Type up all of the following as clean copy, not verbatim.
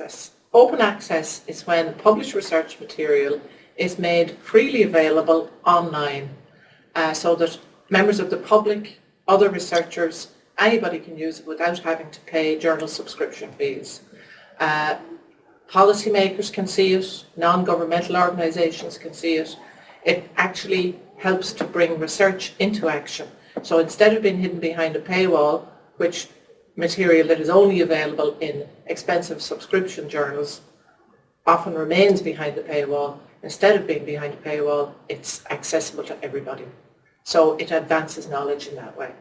access. Open access is when published research material is made freely available online so that members of the public, other researchers, anybody can use it without having to pay journal subscription fees. Policymakers can see it, non-governmental organisations can see it. It actually helps to bring research into action. So instead of being hidden behind a paywall, which material that is only available in expensive subscription journals often remains behind the paywall, instead of being behind a paywall, it's accessible to everybody. So it advances knowledge in that way.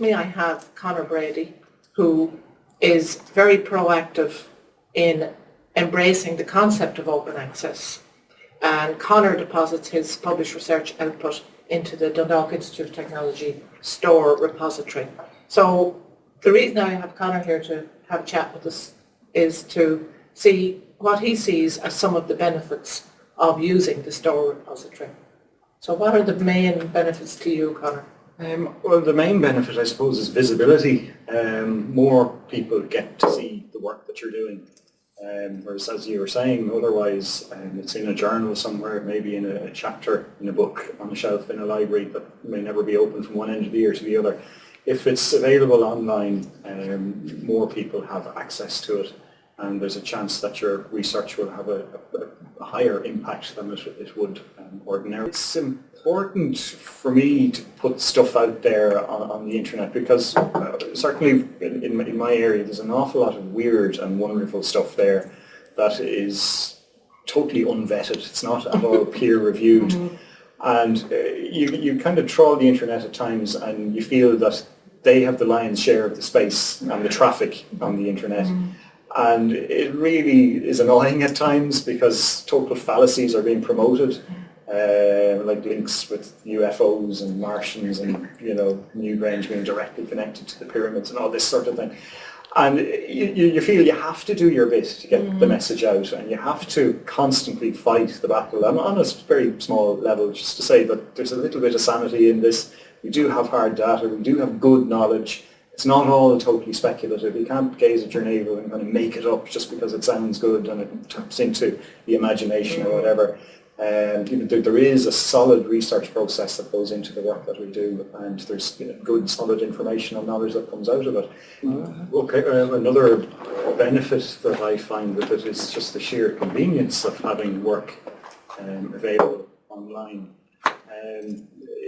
I have Conor Brady, who is very proactive in embracing the concept of open access. And Conor deposits his published research output into the Dundalk Institute of Technology store repository. So the reason I have Conor here to have a chat with us is to see what he sees as some of the benefits of using the store repository. So what are the main benefits to you, Conor? Well, the main benefit, I suppose, is visibility. More people get to see the work that you're doing. Whereas, as you were saying, otherwise it's in a journal somewhere, maybe in a chapter in a book on a shelf in a library that may never be opened from one end of the year to the other. If it's available online, more people have access to it, and there's a chance that your research will have a higher impact than it would ordinarily. It's important for me to put stuff out there on the internet because certainly in my area there's an awful lot of weird and wonderful stuff there that is totally unvetted. It's not at all peer reviewed. And you kind of trawl the internet at times and you feel that they have the lion's share of the space and the traffic on the internet. And it really is annoying at times because total fallacies are being promoted, like links with UFOs and Martians and, Newgrange being directly connected to the pyramids and all this sort of thing. And you feel you have to do your bit to get the message out, and you have to constantly fight the battle. And on a very small level, just to say that there's a little bit of sanity in this. We do have hard data, we do have good knowledge. It's not all totally speculative. You can't gaze at your navel and kind of make it up just because it sounds good and it taps into the imagination or whatever. There is a solid research process that goes into the work that we do, and there's good, solid information and knowledge that comes out of it. Another benefit that I find with it is just the sheer convenience of having work available online.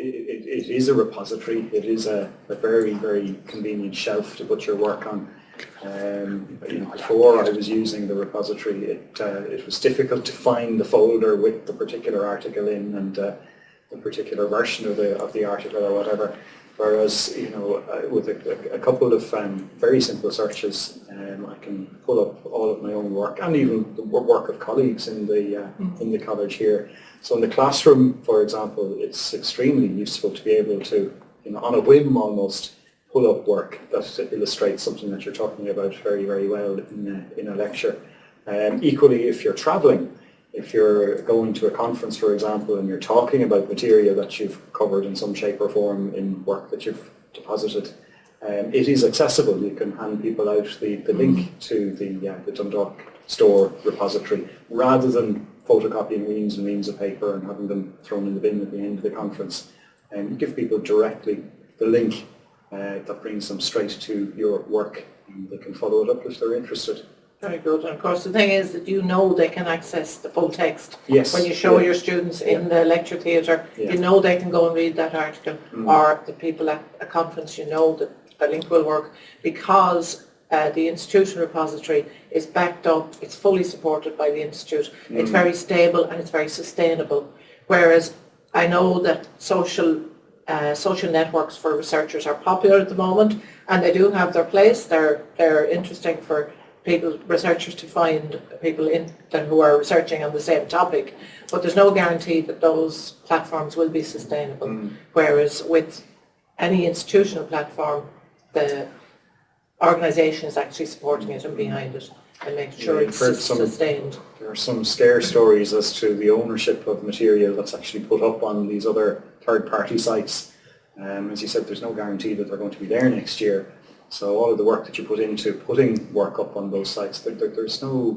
It is a repository. It is a very, very convenient shelf to put your work on. Before I was using the repository, it was difficult to find the folder with the particular article in and the particular version of the article or whatever. Whereas, with a couple of very simple searches, I can pull up all of my own work and even the work of colleagues in the college here. So in the classroom, for example, it's extremely useful to be able to, on a whim almost, pull up work that illustrates something that you're talking about very, very well in a lecture. Equally, if you're travelling, if you're going to a conference, for example, and you're talking about material that you've covered in some shape or form in work that you've deposited, it is accessible. You can hand people out the link to the Dundalk store repository rather than photocopying reams and reams of paper and having them thrown in the bin at the end of the conference. You give people directly the link that brings them straight to your work, and they can follow it up if they're interested. Very good. And of course the thing is that they can access the full text. Yes. When you show your students in the lecture theatre, they can go and read that article, or the people at a conference, that the link will work because the institution repository is backed up, it's fully supported by the institute, it's very stable and it's very sustainable. Whereas I know that social networks for researchers are popular at the moment, and they do have their place. They're interesting for researchers to find people who are researching on the same topic, but there's no guarantee that those platforms will be sustainable. Whereas with any institutional platform, the organisation is actually supporting it and behind it and making sure it's sustained. There are some scare stories as to the ownership of material that's actually put up on these other third-party sites. As you said, there's no guarantee that they're going to be there next year. So all of the work that you put into putting work up on those sites, there's no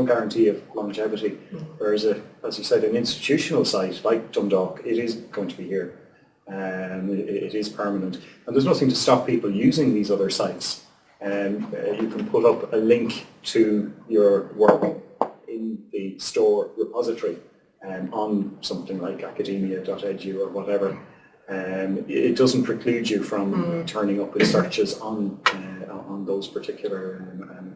guarantee of longevity. Whereas, as you said, an institutional site like Dundalk, it is going to be here. It is permanent. And there's nothing to stop people using these other sites. You can put up a link to your work in the store repository on something like academia.edu or whatever. It doesn't preclude you from turning up with searches on those particular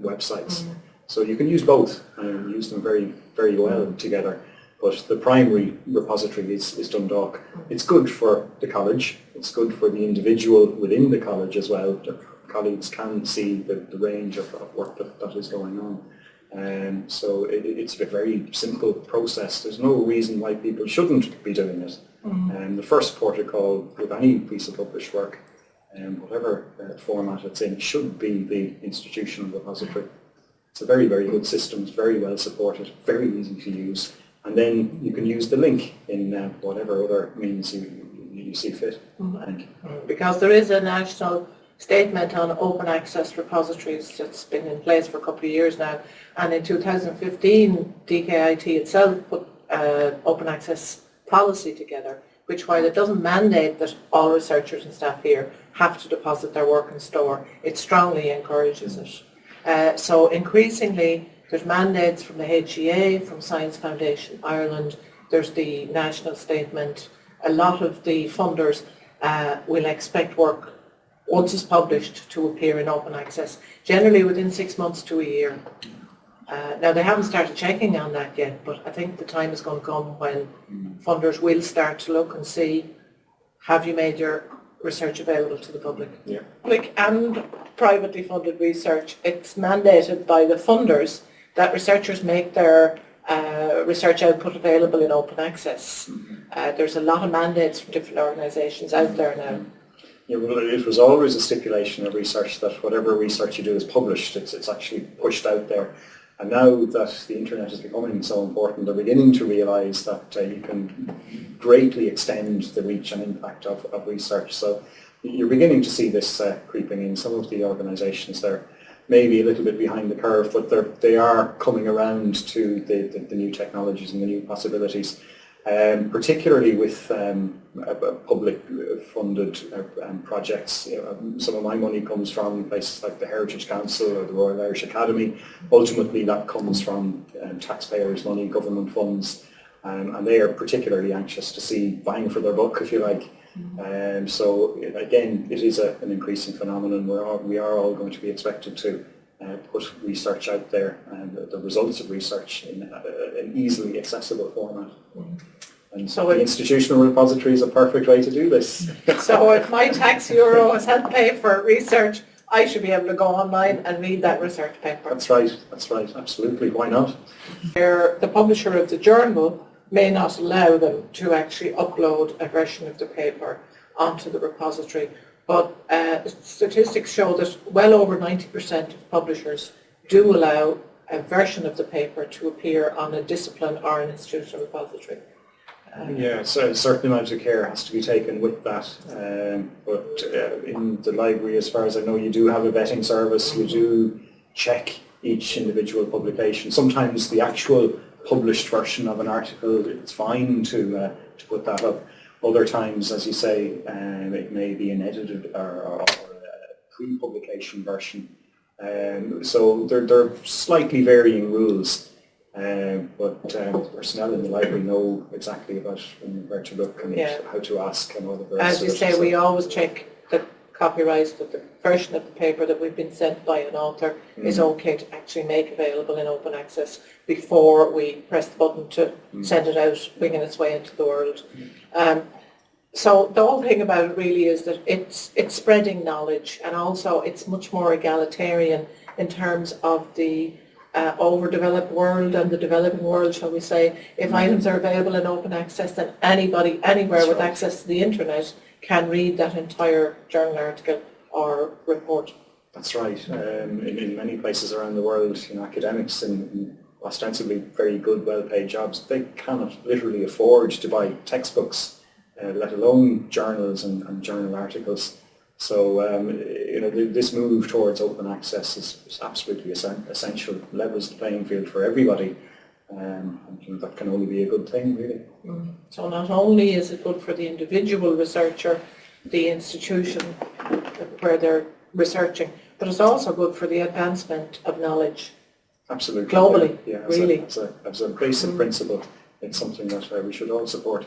websites. So you can use both and use them very, very well together. But the primary repository is Dundalk. It's good for the college. It's good for the individual within the college as well. The colleagues can see the range of work that is going on. So it's a very simple process. There's no reason why people shouldn't be doing it. The first protocol with any piece of published work, whatever format it's in, should be the institutional repository. It's a very, very good system. It's very well supported, very easy to use. And then you can use the link in whatever other means you see fit. Because there is a national statement on open access repositories that's been in place for a couple of years now. And in 2015, DkIT itself put open access policy together, which while it doesn't mandate that all researchers and staff here have to deposit their work in store, it strongly encourages it. So increasingly, there's mandates from the HEA, from Science Foundation Ireland, there's the national statement. A lot of the funders will expect work, once it's published, to appear in open access, generally within 6 months to a year. Now they haven't started checking on that yet, but I think the time is going to come when funders will start to look and see, have you made your research available to the public? Yeah. Public and privately funded research, it's mandated by the funders that researchers make their research output available in open access. There's a lot of mandates from different organisations out there now. Yeah, well, it was always a stipulation of research that whatever research you do is published. It's actually pushed out there. And now that the internet is becoming so important, they're beginning to realise that you can greatly extend the reach and impact of research. So you're beginning to see this creeping in. Some of the organisations there maybe a little bit behind the curve, but they are coming around to the new technologies and the new possibilities, particularly with public-funded projects. Some of my money comes from places like the Heritage Council or the Royal Irish Academy. Ultimately, that comes from taxpayers' money, government funds, and they are particularly anxious to see bang for their buck, if you like. So again, it is an increasing phenomenon. We are all going to be expected to put research out there and the results of research in an easily accessible format. And so the institutional repository is a perfect way to do this. So if my tax euro has helped pay for research, I should be able to go online and read that research paper. That's right, absolutely, why not? The publisher of the journal may not allow them to actually upload a version of the paper onto the repository. But statistics show that well over 90% of publishers do allow a version of the paper to appear on a discipline or an institutional repository. So a certain amount of care has to be taken with that. But in the library, as far as I know, you do have a vetting service. You do check each individual publication. Sometimes the actual published version of an article, it's fine to put that up. Other times, as you say, it may be an edited or a pre-publication version. So there are slightly varying rules, but personnel in the library know exactly about where to look and how to ask and all of the rest. As you say, we always check the copyright, that the version of the paper that we've been sent by an author is okay to actually make available in open access before we press the button to send it out, winging its way into the world. So the whole thing about it really is that it's spreading knowledge, and also it's much more egalitarian in terms of the overdeveloped world and the developing world, shall we say. If items are available in open access, then anybody, anywhere with access to the internet can read that entire journal article or report. That's right. In many places around the world, academics in ostensibly very good, well-paid jobs, they cannot literally afford to buy textbooks, let alone journals and journal articles. So, this move towards open access is absolutely essential, levels the playing field for everybody. And that can only be a good thing, really. So not only is it good for the individual researcher, the institution where they're researching, but it's also good for the advancement of knowledge. Absolutely. Globally, yeah, really. As a basic principle, it's something that we should all support.